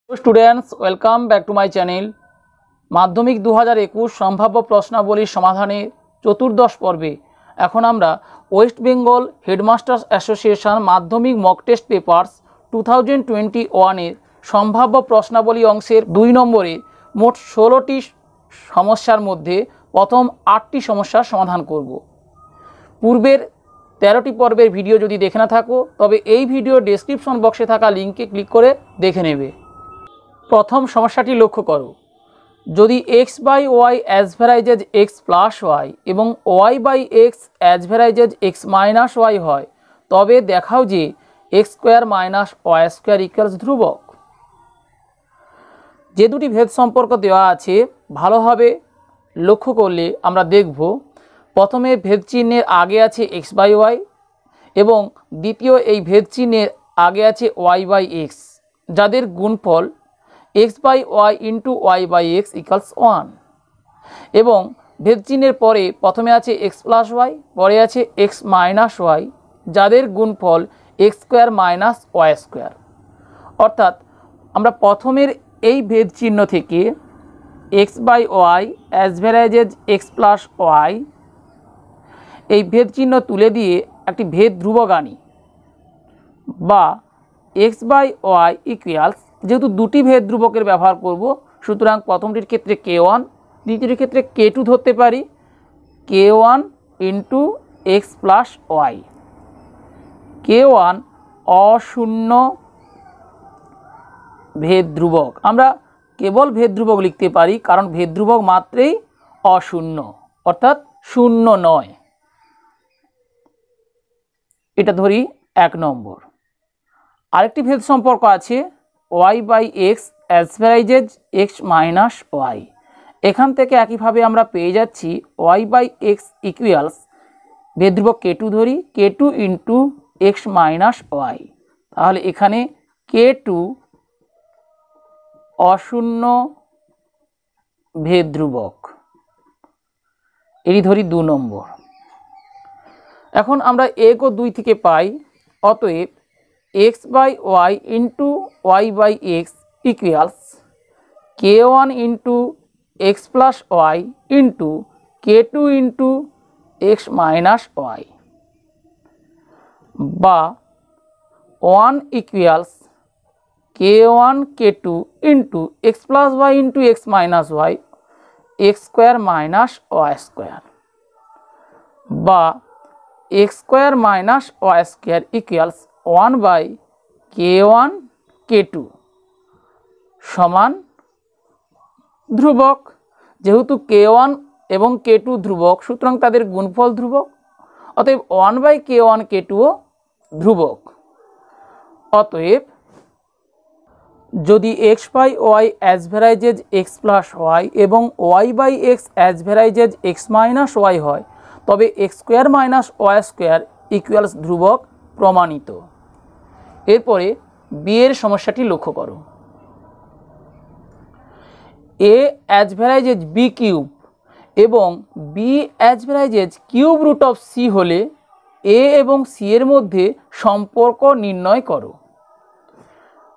Students welcome back to my channel. माध्यमिक 2021 सम्भाव्य प्रश्नावली समाधाने चतुर्दश पर्वे এখন আমরা ওয়েস্ট বেঙ্গল হেডমাস্টার্স অ্যাসোসিয়েশন মাধ্যমিক মক টেস্ট পেপার্স 2021 এর সম্ভাব্য প্রশ্নাবলী অংশের 2 নম্বরে মোট 16টি সমস্যার মধ্যে প্রথম 8টি সমস্যার সমাধান করব। পূর্বের 13টি পর্বের ভিডিও যদি দেখে না থাকো তবে এই ভিডিও ডেসক্রিপশন বক্সে থাকা লিঙ্কে ক্লিক করে দেখে নেবে। প্রথম সমস্যাটি লক্ষ্য করো, যদি x by y as varies x plus y এবং y by x as varies x minus y হয় তবে দেখাও যে x square minus y square equals ধ্রুবক। যে দুটি ভেদ সম্পর্ক দেওয়া আছে ভালোভাবে লক্ষ্য করলে আমরা দেখব, প্রথমে ভেদ চিহ্নের আগে আছে x বাই ওয়াই এবং দ্বিতীয় এই ভেদ চিহ্নের আগে আছে y বাই এক্স, যাদের গুণফল x by y into y by x equals 1 এবং ভেদ চিহ্নের পরে প্রথমে আছে x প্লাস ওয়াই, পরে আছে x মাইনাস ওয়াই, যাদের গুণফল x square minus y square. অর্থাৎ আমরা প্রথমের এই ভেদ চিহ্ন থেকে x by y as varies x plus y এই ভেদ চিহ্ন তুলে দিয়ে একটি ভেদ ধ্রুবক আনি, বা x বাই ওয়াই ইকুয়ালস, যেহেতু দুটি ভেদ ধ্রুবকের ব্যবহার করব সুতরাং প্রথমটির ক্ষেত্রে k1, দ্বিতীয়টির ক্ষেত্রে k2 ধরতে পারি, k1 into x plus y. k1 অশূন্য ভেদ ধ্রুবক, আমরা কেবল ভেদ ধ্রুবক লিখতে পারি কারণ ভেদ ধ্রুবক মাত্রেই অশূন্য অর্থাৎ শূন্য নয়। এটা ধরি 1 নম্বর। আরেকটি ভেদ সম্পর্ক আছে y by x as varies x minus y. এখান থেকে একইভাবে আমরা পেয়ে যাচ্ছি y বাই এক্স ইকুয়ালস ভেদ ধ্রুবক k2 ধরি, k2 into x minus Y. তাহলে এখানে k2 অশূন্য ভেদ ধ্রুবক, এটি ধরি 2 নম্বর। এখন আমরা 1 ও 2 থেকে পাই, অতএব x by y into y by x equals k1 into x plus y into k2 into x minus y, বা 1 equals k1 k2 into x plus y into x minus y x square minus y square, বা x square minus y square equals 1 by k1 k2 সমান ধ্রুবক। যেহেতু k1 এবং k2 ধ্রুবক সুতরাং তাদের গুণফল ধ্রুবক, অতএব 1 বাই k1 k2ও ধ্রুবক। অতএব যদি x by y as varies x plus y এবং y by x as varies x minus y হয় তবে x square minus y square equals ধ্রুবক প্রমাণিত। এরপরে বি এর সমস্যাটি লক্ষ্য করো, a as varies B cube এবং B as varies cube root of C হলে a এবং c এর মধ্যে সম্পর্ক নির্ণয় করো।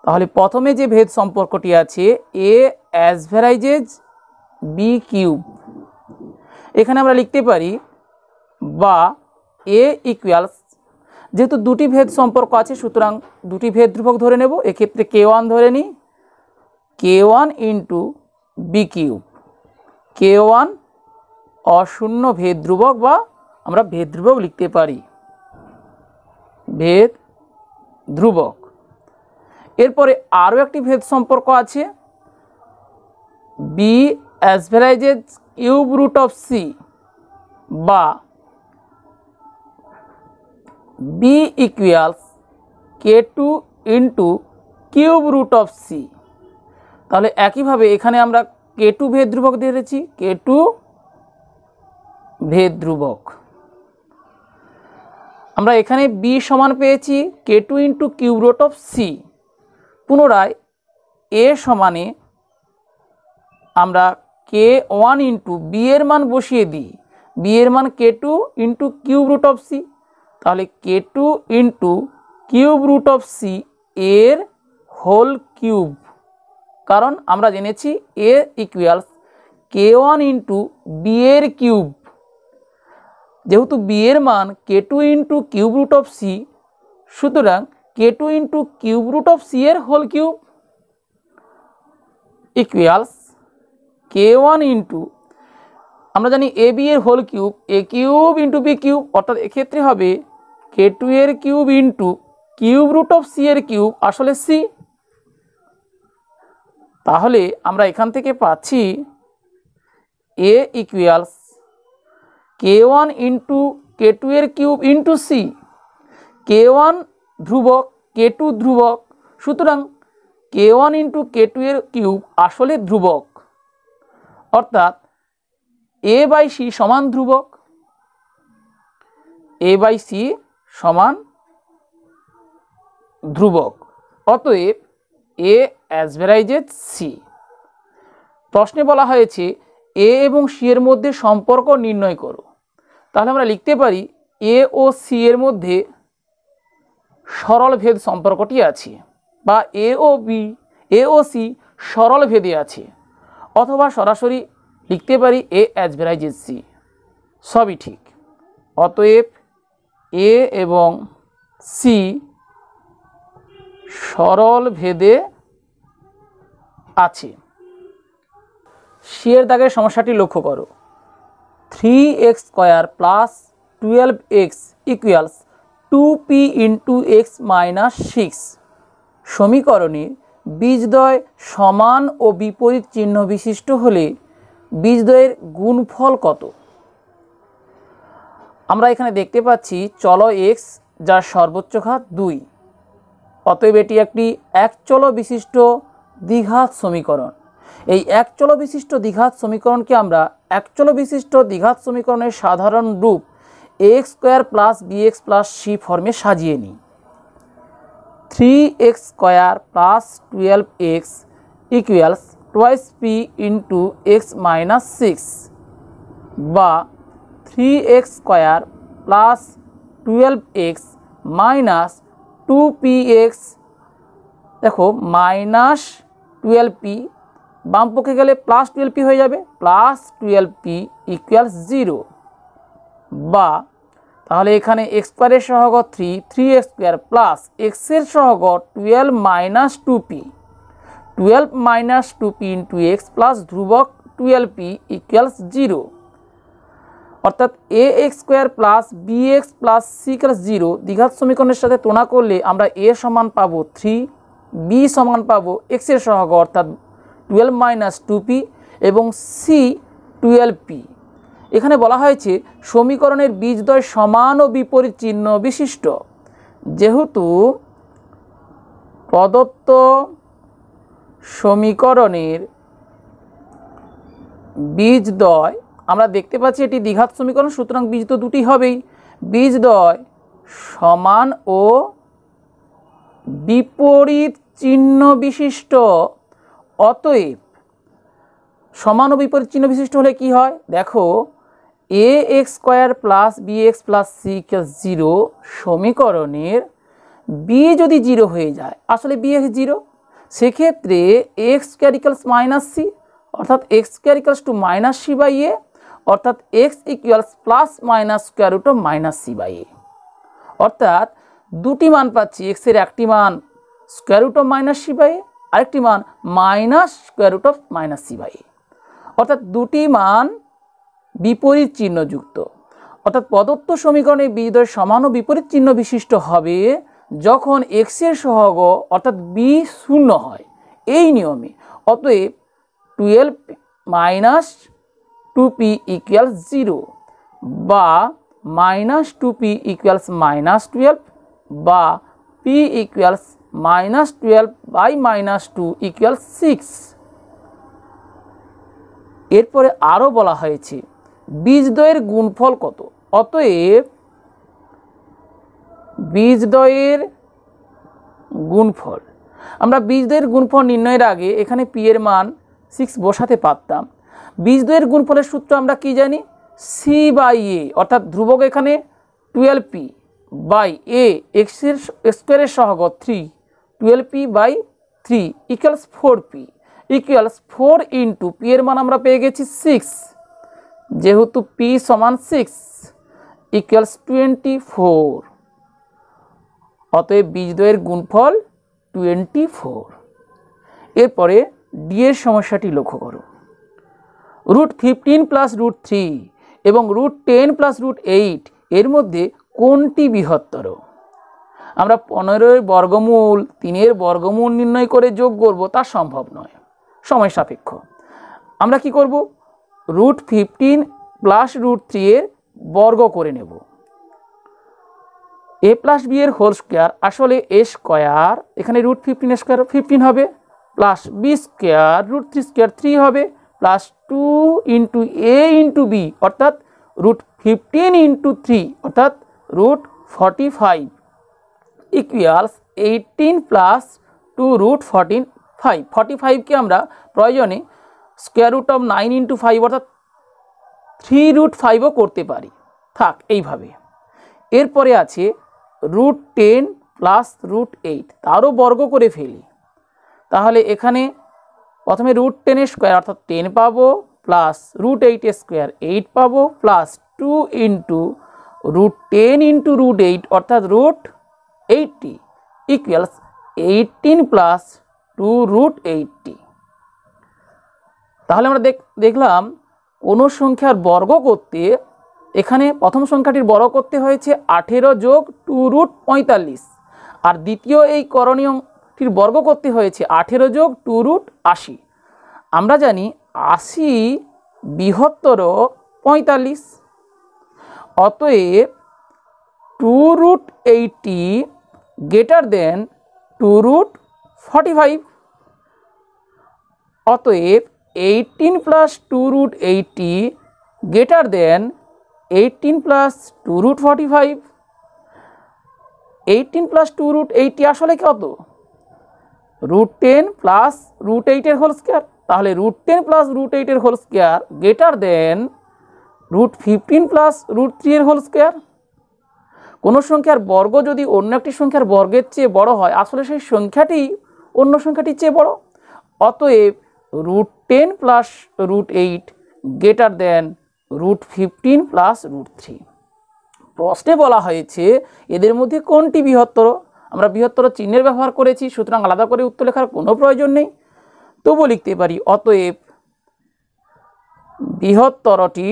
তাহলে প্রথমে যে ভেদ সম্পর্কটি আছে a as varies B cube, এখানে আমরা লিখতে পারি বা a ইকুয়ালস, যেহেতু দুটি ভেদ সম্পর্ক আছে সুতরাং দুটি ভেদ ধ্রুবক ধরে নেব, এক্ষেত্রে k1 ধরে নিই, k1 into B cube. k1 অশূন্য ভেদ ধ্রুবক বা আমরা ভেদ ধ্রুবক লিখতে পারি, ভেদ ধ্রুবক। এরপরে আরও একটি ভেদ সম্পর্ক আছে B as varies cube root of C, বা B equals k2 into cube root of C. তাহলে একইভাবে এখানে আমরা k2 ভেদ ধ্রুবক দিয়েছি, k2 ভেদ ধ্রুবক। আমরা এখানে বি সমান পেয়েছি k2 into cube root of c. পুনরায় এ সমানে আমরা k1 ইন্টু বি এর মান বসিয়ে দিই, বি এর মান k2 into cube root of C. তাহলে k2 into cube root of C এর হোল কিউব কারণ আমরা জেনেছি a equals k1 into B এর কিউব, যেহেতু বি এর মান k2 into cube root of C, সুতরাং k2 into cube root of C এর whole cube equals k1 into, আমরা জানি এ বি এর whole cube A cube into B cube, অর্থাৎ এক্ষেত্রে হবে k2 এর cube into cube root of C এর কিউব, আসলে সি। তাহলে আমরা এখান থেকে পাচ্ছি a equals k1 into k2 এর কিউব ইন্টু সি। k1 ধ্রুবক, k2 ধ্রুবক, সুতরাং k1 ইন্টু k2 এর কিউব আসলে ধ্রুবক, অর্থাৎ a বাই সি সমান ধ্রুবক, a বাই সি সমান ধ্রুবক। অতএব a অ্যাভারেজেস সি। প্রশ্নে বলা হয়েছে a এবং সি এর মধ্যে সম্পর্ক নির্ণয় করো। তাহলে আমরা লিখতে পারি a ও সি এর মধ্যে সরল ভেদ সম্পর্কটি আছে, বা এ ও সি সরল ভেদে আছে, অথবা সরাসরি লিখতে পারি a অ্যাভারেজেস সি। সবই ঠিক। অতএব a এবং সি সরল ভেদে আছে। সি এর দাগের সমস্যাটি লক্ষ্য করো। 3x square plus 12x equals 2p into x minus 6 সমীকরণে বীজদ্বয় সমান ও বিপরীত চিহ্ন বিশিষ্ট হলে বীজদ্বয়ের গুণফল কত? আমরা এখানে দেখতে পাচ্ছি চল x যার সর্বোচ্চ ঘাত 2, অতএব এটি একটি একচল বিশিষ্ট দ্বিঘাত সমীকরণ। এই একচল বিশিষ্ট দ্বিঘাত সমীকরণকে আমরা একচল বিশিষ্ট দ্বিঘাত সমীকরণের সাধারণ রূপ ax square plus bx plus c ফর্মে সাজিয়ে নিই। 3x square plus 12x equals twice p into x minus 6, বা 3x square plus 12x minus 2px, দেখো মাইনাস 12p বাম পক্ষে গেলে প্লাস 12p হয়ে যাবে, প্লাস 12p ইকুয়ালস 0, বা তাহলে এখানে x স্কোয়ারের সহগ 3x স্কোয়ার প্লাস এক্স এর সহগ 12 minus 2p, 12 minus 2p into x plus ধ্রুবক 12p ইকুয়ালস 0, অর্থাৎ ax square plus bx plus c equals 0 দ্বিঘাত সমীকরণের সাথে তুলনা করলে আমরা a সমান পাবো 3, b সমান পাবো x এর সহগ অর্থাৎ 12 মাইনাস 2p এবং c 12p। এখানে বলা হয়েছে সমীকরণের বীজদ্বয় সমান ও বিপরীত চিহ্ন বিশিষ্ট। যেহেতু প্রদত্ত সমীকরণের বীজদ্বয়, আমরা দেখতে পাচ্ছি এটি দ্বিঘাত সমীকরণ, সুতরাং বীজ তো দুটি হবেই, বীজদ্বয় সমান ও বিপরীত চিহ্ন বিশিষ্ট। অতএব সমান ও বিপরীত চিহ্ন বিশিষ্ট হলে কি হয় দেখো, ax square plus bx plus c equals 0 সমীকরণের b যদি 0 হয়ে যায়, আসলে bx 0, সেক্ষেত্রে x square equals minus c, অর্থাৎ x square equals to minus c by a, অর্থাৎ x equals plus minus square root of minus c by a। অর্থাৎ দুটি মান পাচ্ছি, x এর একটি মান square root of minus c by a, আরেকটি মান minus square root of minus c by a, অর্থাৎ দুটি মান বিপরীত চিহ্নযুক্ত। অর্থাৎ প্রদত্ত সমীকরণে বীজদ্বয় সমান ও বিপরীত চিহ্ন বিশিষ্ট হবে যখন x এর সহগ অর্থাৎ b শূন্য হয়, এই নিয়মে। অতএব 12 মাইনাস 2p ইকুয়ালস 0, বা মাইনাস 2p ইকুয়ালস মাইনাস 12, বা p equals minus 12 by minus 2 equals 6। এরপরে আরও বলা হয়েছে বীজদ্বয়ের গুণফল কত। অতএব বীজদ্বয়ের গুণফল, আমরা বীজদ্বয়ের গুণফল নির্ণয়ের আগে এখানে p এর মান 6 বসাতে পারতাম। বীজদ্বয়ের গুণফলের সূত্র আমরা কি জানি, c বাই a, অর্থাৎ ধ্রুবক এখানে 12p বাই a, এক্স স্কোয়ারের সহগ 3, 12p by 3 equals 4p, equals 4 into p এর মান আমরা পেয়ে গেছি 6, যেহেতু পি সমান 6 ইকুয়ালস 24, অতএব বীজদ্বয়ের গুণফল 24। এরপরে ডি এর সমস্যাটি লক্ষ্য করো। √15 প্লাস √3 এবং √10 প্লাস √8 এর মধ্যে কোনটি বৃহত্তর? আমরা 15 বর্গমূল 3 বর্গমূল নির্ণয় করে যোগ করব, তা সম্ভব নয়, সময় সাপেক্ষ। আমরা কি করব? √15 প্লাস √3 এর বর্গ করে নেব। a প্লাস বি এর হোল স্কোয়ার, আসলে এ স্কোয়ার, এখানে √15 স্কোয়ার 15 হবে, প্লাস বি স্কোয়ার √3 স্কোয়ার 3 হবে, প্লাস 2 ইন্টু এ ইন্টু বি অর্থাৎ √15 ইন্টু 3 অর্থাৎ √45 ইকুয়ালস 18 প্লাস 2 √14 5। 45কে আমরা প্রয়োজনে স্কোয়ার রুট অফ 9 ইন্টু 5 অর্থাৎ 3√5ও করতে পারি, থাক এইভাবে। এরপরে আছে √10 প্লাস √8, তারও বর্গ করে ফেলি। তাহলে এখানে প্রথমে √10 এর স্কোয়ার অর্থাৎ 10 পাবো, প্লাস √8 এর স্কোয়ার 8 পাবো, প্লাস 2 ইন্টু √10 ইন্টু √8 অর্থাৎ √80 ইকুয়ালস 18 প্লাস 2 √80। তাহলে আমরা দেখলাম কোনো সংখ্যার বর্গ করতে এখানে প্রথম সংখ্যাটির বর্গ করতে হয়েছে 18 যোগ 2 √45, আর দ্বিতীয় এই করণীয়টির বর্গ করতে হয়েছে 18 যোগ 2 √80। আমরা জানি 80 বৃহত্তর 45, অতএব 2 √80 গ্রেটার দেন 2 √45, অতএব 18 plus 2 √80 greater than 18 plus 2 √45। 18 plus 2 √80 আসলে কত? √10 প্লাস √8 এর হোল স্কোয়ার, তাহলে √10 প্লাস √8 এর whole square greater than √15 plus √3 এর হোল স্কোয়ার। কোনো সংখ্যার বর্গ যদি অন্য একটি সংখ্যার বর্গের চেয়ে বড় হয়, আসলে সেই সংখ্যাটি অন্য সংখ্যাটির চেয়ে বড়, অতএব √10 প্লাস √8 গ্রেটার দেন √15 প্লাস √3। প্রশ্নে বলা হয়েছে এদের মধ্যে কোনটি বৃহত্তর। আমরা বৃহত্তর চিহ্নের ব্যবহার করেছি, সুতরাং আলাদা করে উত্তর লেখার কোনো প্রয়োজন নেই, তবু লিখতে পারি অতএব বৃহত্তরটি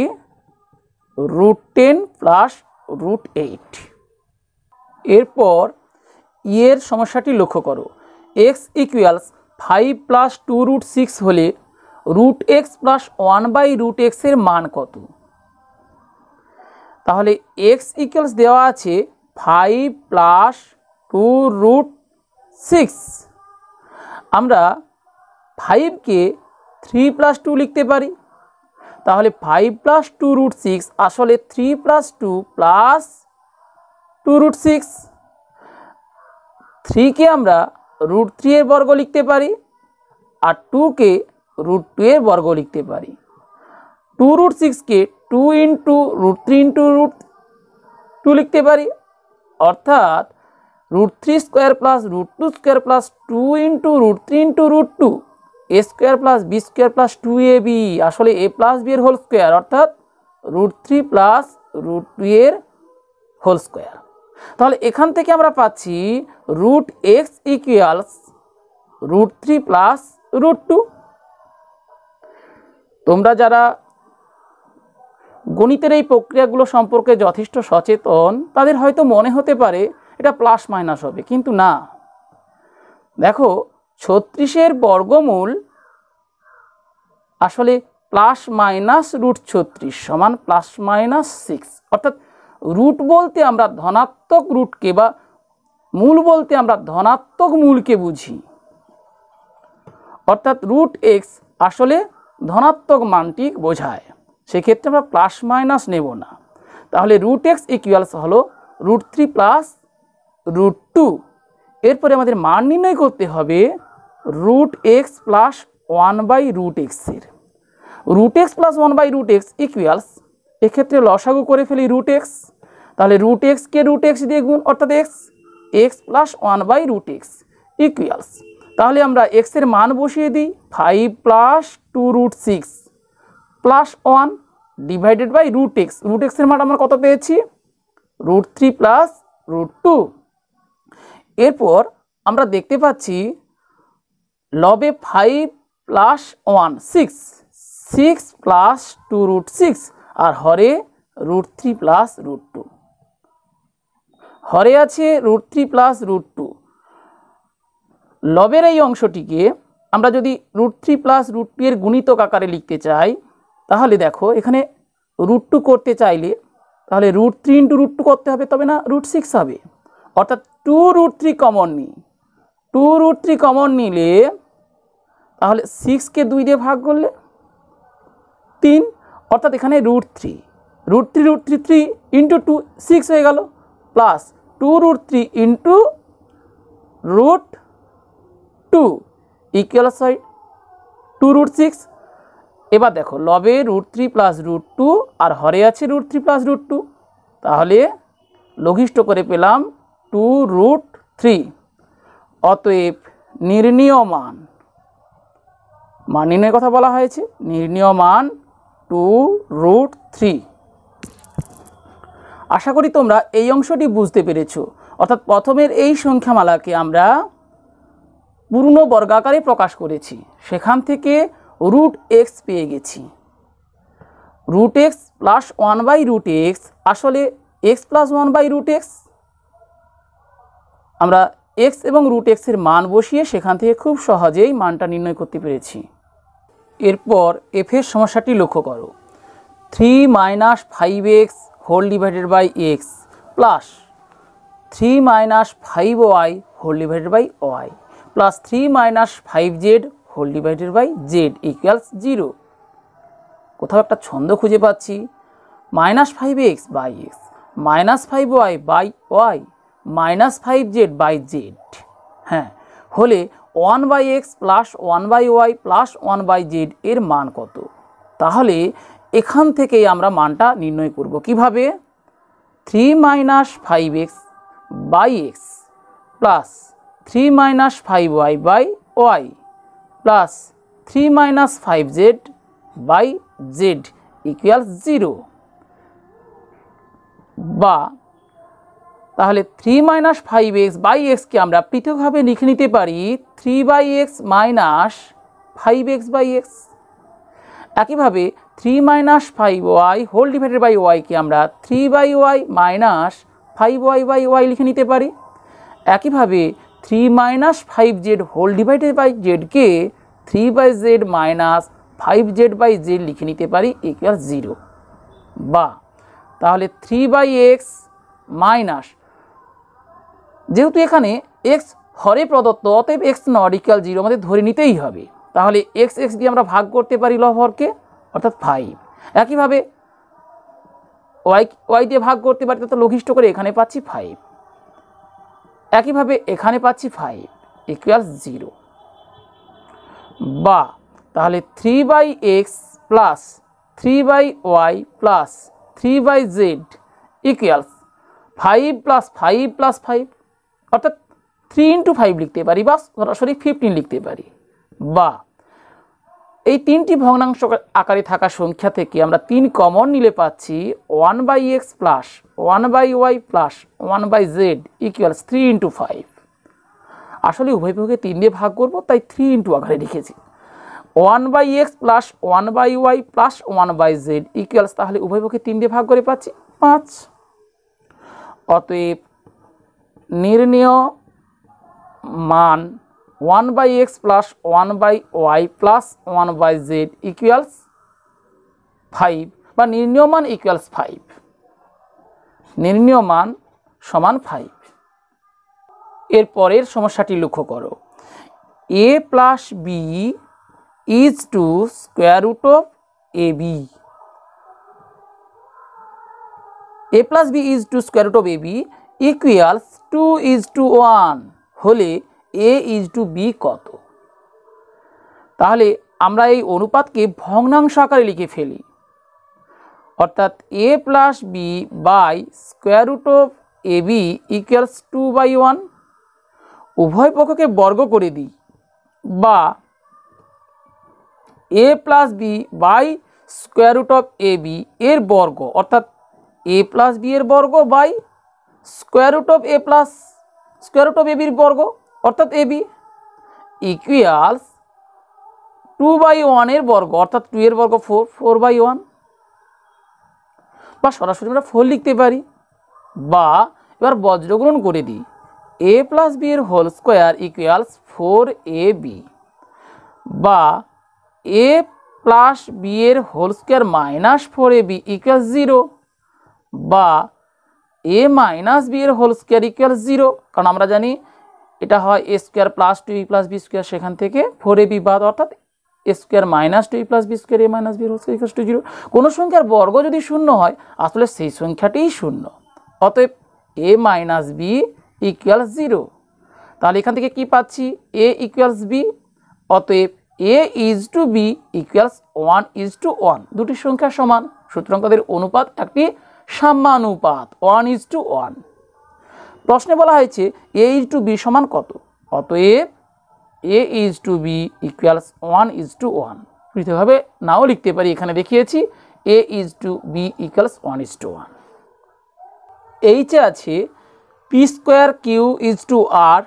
√10 প্লাস √8। এরপর এর সমস্যাটি লক্ষ্য করো। x ইকুয়ালস 5 প্লাস 2 √6 হলে √x প্লাস 1/√x এর মান কত? তাহলে x ইকুয়ালস দেওয়া আছে 5 প্লাস 2 √6, আমরা 5কে 3 প্লাস 2 লিখতে পারি। তাহলে 5 প্লাস 2 √6 আসলে 3 প্লাস 2 প্লাস 2 √6। 3কে আমরা √3 এর বর্গ লিখতে পারি, আর 2কে √2 এর বর্গ লিখতে পারি। 2 √6কে 2 ইন্টু √3 ইন্টু √2 লিখতে পারি, অর্থাৎ √3 square plus √2 square plus 2 into √3 into √2 a square plus b square plus 2ab, আসলে a প্লাস বি এর হোল স্কোয়ার অর্থাৎ √3 প্লাস √2 এর হোল স্কোয়ার। তাহলে এখান থেকে আমরা পাচ্ছি √x ইকুয়ালস √3 প্লাস √2। তোমরা যারা গণিতের এই প্রক্রিয়াগুলো সম্পর্কে যথেষ্ট সচেতন, তাদের হয়তো মনে হতে পারে এটা প্লাস মাইনাস হবে, কিন্তু না। দেখো 36-এর বর্গমূল আসলে প্লাস মাইনাস √36 সমান প্লাস মাইনাস 6, অর্থাৎ রুট বলতে আমরা ধনাত্মক রুটকে বা মূল বলতে আমরা ধনাত্মক মূলকে বুঝি, অর্থাৎ √x আসলে ধনাত্মক মানটি বোঝায়, সেক্ষেত্রে আমরা প্লাস মাইনাস নেব না। তাহলে √x ইকুয়ালস হলো √3 প্লাস √2। এরপরে আমাদের মান নির্ণয় করতে হবে √x প্লাস 1/√x এর। √x প্লাস 1/√x ইকুয়ালস, এক্ষেত্রে লসাগু করে ফেলি √x, তাহলে √x কে √x দিয়ে গুণ অর্থাৎ x প্লাস 1/√x ইকুয়ালস তাহলে আমরা এক্স এর মান বসিয়ে দিই 5 plus 2√6 plus 1 divided by root x. Root এক্সের মান আমরা কত পেয়েছি? √3 প্লাস √2। এরপর আমরা দেখতে পাচ্ছি লবে 5 প্লাস 1 6, 6 প্লাস 2√6 আর হরে √3 প্লাস √2। হরে আছে √3 প্লাস √2। লবের এই অংশটিকে আমরা যদি √3 প্লাস √2 এর গুণিতক আকারে লিখতে চাই, তাহলে দেখো এখানে √2 করতে চাইলে তাহলে √3 ইন্টু √2 করতে হবে, তবে না √6 হবে। অর্থাৎ 2√3 কমন নিই, 2√3 কমন নিলে তাহলে 6কে 2 দিয়ে ভাগ করলে 3, অর্থাৎ এখানে √3 ইন্টু 2 6 হয়ে গেল, প্লাস 2√3 ইন্টু √2 ইকুয়াল 2√6। এবার দেখো লবে √3 প্লাস √2 আর হরে আছে √3 প্লাস √2, তাহলে লঘিষ্ঠ করে পেলাম 2√3। অতএব নির্ণীয় মান নির্ণয়ের কথা বলা হয়েছে, নির্ণীয় মান 2√3। আশা করি তোমরা এই অংশটি বুঝতে পেরেছো। অর্থাৎ প্রথমের এই সংখ্যামালাকে আমরা পূর্ণ বর্গাকারে প্রকাশ করেছি, সেখান থেকে √x পেয়ে গেছি। √x প্লাস 1/√x আসলে x প্লাস 1/√x। আমরা x এবং √x এর মান বসিয়ে সেখান থেকে খুব সহজেই মানটা নির্ণয় করতে পেরেছি। এরপর f এর সমস্যাটি লক্ষ্য করো। 3 - 5x whole divided by x plus 3 - 5y whole divided by y plus 3 - 5z whole divided by z equals 0। কোথাও একটা ছন্দ খুঁজে পাচ্ছি, -5x by x -5y by y -5z by z, হ্যাঁ, হলে 1/x plus 1/y plus 1/z এর মান কত? তাহলে এখান থেকেই আমরা মানটা নির্ণয় করব কিভাবে? 3 - 5x by x plus 3 - 5y by y plus 3 - 5z by z equal 0। বা তাহলে 3 - 5x বাই xকে আমরা পৃথকভাবে লিখে নিতে পারি 3/x minus 5x by x। একইভাবে 3 - 5y হোল ডিভাইডেড বাই yকে আমরা 3/y minus 5y by y লিখে নিতে পারি। একইভাবে 3 - 5z হোল ডিভাইডেড বাই zকে 3/z minus 5z by z লিখে নিতে পারি ইকুয়াল 0। বা তাহলে 3/x মাইনাস, যেহেতু এখানে x হরে প্রদত্ত অতএব x নট ইকুয়াল 0 আমাদের ধরে নিতেই হবে, তাহলে x দিয়ে আমরা ভাগ করতে পারি লব হরকে, অর্থাৎ 5। একইভাবে y দিয়ে ভাগ করতে পারি, তত লঘিষ্ঠ করে এখানে পাচ্ছি 5। একইভাবে এখানে পাচ্ছি 5 ইকুয়াল 0। বা তাহলে 3/x plus 3/y plus 3/z equals 5 plus 5 plus 5, অর্থাৎ 3 × 5 লিখতে পারি বা সরাসরি 15 লিখতে পারি। বা এই তিনটি ভগ্নাংশ আকারে থাকা সংখ্যা থেকে আমরা 3 কমন নিলে পাচ্ছি 1/x plus 1/y plus 1/z equals 3 × 5। আসলে উভয় পক্ষকে 3 দিয়ে ভাগ করব, তাই 3 × আকারে লিখেছি। 1/x plus 1/y plus 1/z equals, তাহলে উভয় পক্ষকে 3 দিয়ে ভাগ করে পাচ্ছি 5। অতএব নির্ণেয় মান 1/x plus 1/y plus 1/z equals 5, বা নির্ণেয় মান ইকুয়ালস 5। নির্ণেয় মান সমান 5। এর পরের সমস্যাটি লক্ষ্য করো। a plus b is to square root of ab। a plus b is to square root of ab equals 2:1 হলে a ইজ টু b কত? তাহলে আমরা এই অনুপাতকে ভগ্নাংশ আকারে লিখে ফেলি, অর্থাৎ a plus b by square root of ab equals 2/1। উভয় পক্ষকে বর্গ করে দিই, বা a plus B by square root of A B এর বর্গ, অর্থাৎ a প্লাস বি এর বর্গ by square root of A plus square root of A বির বর্গ, অর্থাৎ এ বি ইকুয়ালস 2/1 এর বর্গ, অর্থাৎ 2 এর বর্গ 4, 4/1, বা সরাসরি আমরা 4 লিখতে পারি। বা এবার বজ্রগ্রহণ করে দিই, a প্লাস বি এর হোল স্কোয়ার ইকুয়ালস 4ab, বা a প্লাস বি এর whole square minus 4ab equals 0, বা a মাইনাস বি এর হোল স্কোয়ার ইকুয়ালস 0, কারণ আমরা জানি এটা হয় a square plus 2e plus b square, সেখান থেকে 4ab বাদ, অর্থাৎ a স্কোয়ার minus 2e plus b square a minus b whole square equals to 0। কোনো সংখ্যার বর্গ যদি শূন্য হয় আসলে সেই সংখ্যাটিই শূন্য, অতএব a মাইনাস বি ইকুয়ালস 0। তাহলে এখান থেকে কি পাচ্ছি, a ইকুয়ালস বি, অতএব a is to b equals 1:1, দুটি সংখ্যা সমান, সুতরাং তাদের অনুপাত একটি সাম্যানুপাত 1:1। প্রশ্নে বলা হয়েছে a ইজ টু বি সমান কত, অতএব a is to b equals 1:1। পৃথকভাবে নাও লিখতে পারি, এখানে দেখিয়েছি a is to b equals 1:1। এইচে আছে p square q is to r,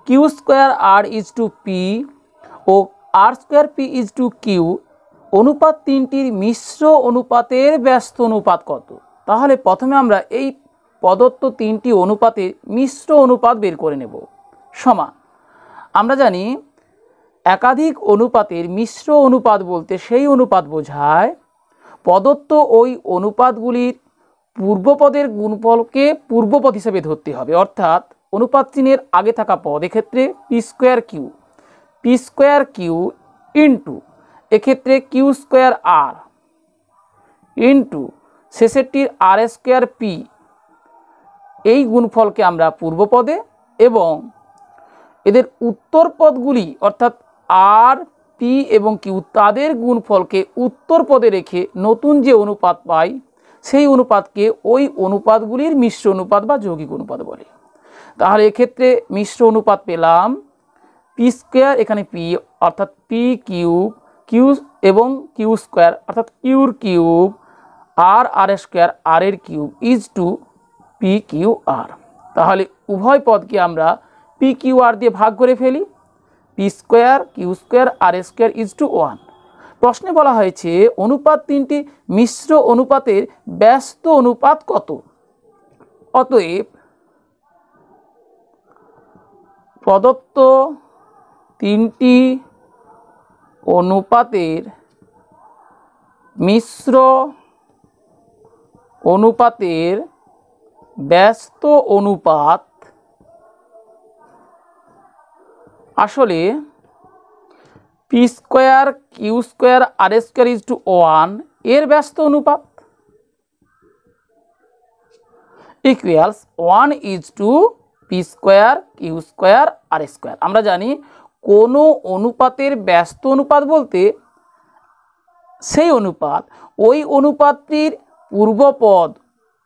q square r is to p ও r square p is to q, অনুপাত তিনটির মিশ্র অনুপাতের ব্যস্ত অনুপাত কত। তাহলে প্রথমে আমরা এই প্রদত্ত তিনটি অনুপাতের মিশ্র অনুপাত বের করে নেব। সমান, আমরা জানি একাধিক অনুপাতের মিশ্র অনুপাত বলতে সেই অনুপাত বোঝায় প্রদত্ত ওই অনুপাতগুলির পূর্বপদের গুণফলকে পূর্বপদ হিসেবে ধরতে হবে, অর্থাৎ অনুপাত চিহ্নের আগে থাকা পদ, এক্ষেত্রে পি স্কোয়ার কিউ ইন্টু এক্ষেত্রে কিউ স্কোয়ার আর ইন্টু শেষেরটির আর স্কোয়ার পি, এই গুণফলকে আমরা পূর্বপদে এবং এদের উত্তর পদগুলি অর্থাৎ আর পি এবং কিউ তাদের গুণফলকে উত্তর পদে রেখে নতুন যে অনুপাত পাই সেই অনুপাতকে ওই অনুপাতগুলির মিশ্র অনুপাত বা যৌগিক অনুপাত বলে। তাহলে এক্ষেত্রে মিশ্র অনুপাত পেলাম পি স্কোয়ার, এখানে পি অর্থাৎ পি কিউব, কিউ এবং কিউ স্কোয়ার অর্থাৎ কিউর কিউব, আর আর স্কোয়ার আর এর cube is to P Q R. তাহলে উভয় পদকে আমরা পি কিউ আর দিয়ে ভাগ করে ফেলি, p square Q square R square is to 1। প্রশ্নে বলা হয়েছে অনুপাত তিনটি মিশ্র অনুপাতের ব্যস্ত অনুপাত কত। অতএব প্রদত্ত তিনটি অনুপাতের মিশ্র অনুপাতের ব্যস্ত অনুপাত আসলে P square Q square R square is to 1 এর ব্যস্ত অনুপাত equals 1:, P square Q square আর স্কোয়ার। আমরা জানি কোনো অনুপাতের ব্যস্ত অনুপাত বলতে সেই অনুপাত ওই অনুপাতটির পূর্বপদ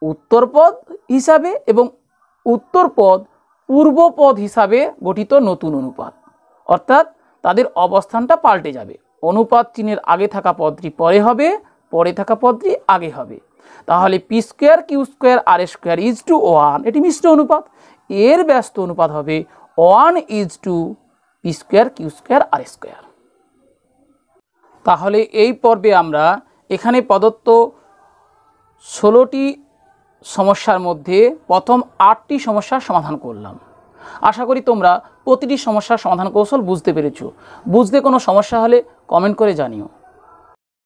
উত্তরপদ হিসাবে এবং উত্তরপদ পূর্বপদ হিসাবে গঠিত নতুন অনুপাত, অর্থাৎ তাদের অবস্থানটা পাল্টে যাবে। অনুপাত চিহ্নের আগে থাকা পদটি পরে হবে, পরে থাকা পদটি আগে হবে। তাহলে p square Q square R square is to 1, এটি মিশ্র অনুপাত, এর ব্যস্ত অনুপাত হবে 1:, পি স্কোয়ার কিউ স্কোয়ার আর স্কোয়ার। তাহলে এই পর্বে আমরা এখানে প্রদত্ত 16টি সমস্যার মধ্যে প্রথম 8টি সমস্যার সমাধান করলাম। আশা করি তোমরা প্রতিটি সমস্যার সমাধান কৌশল বুঝতে পেরেছো। বুঝতে কোনো সমস্যা হলে কমেন্ট করে জানিও।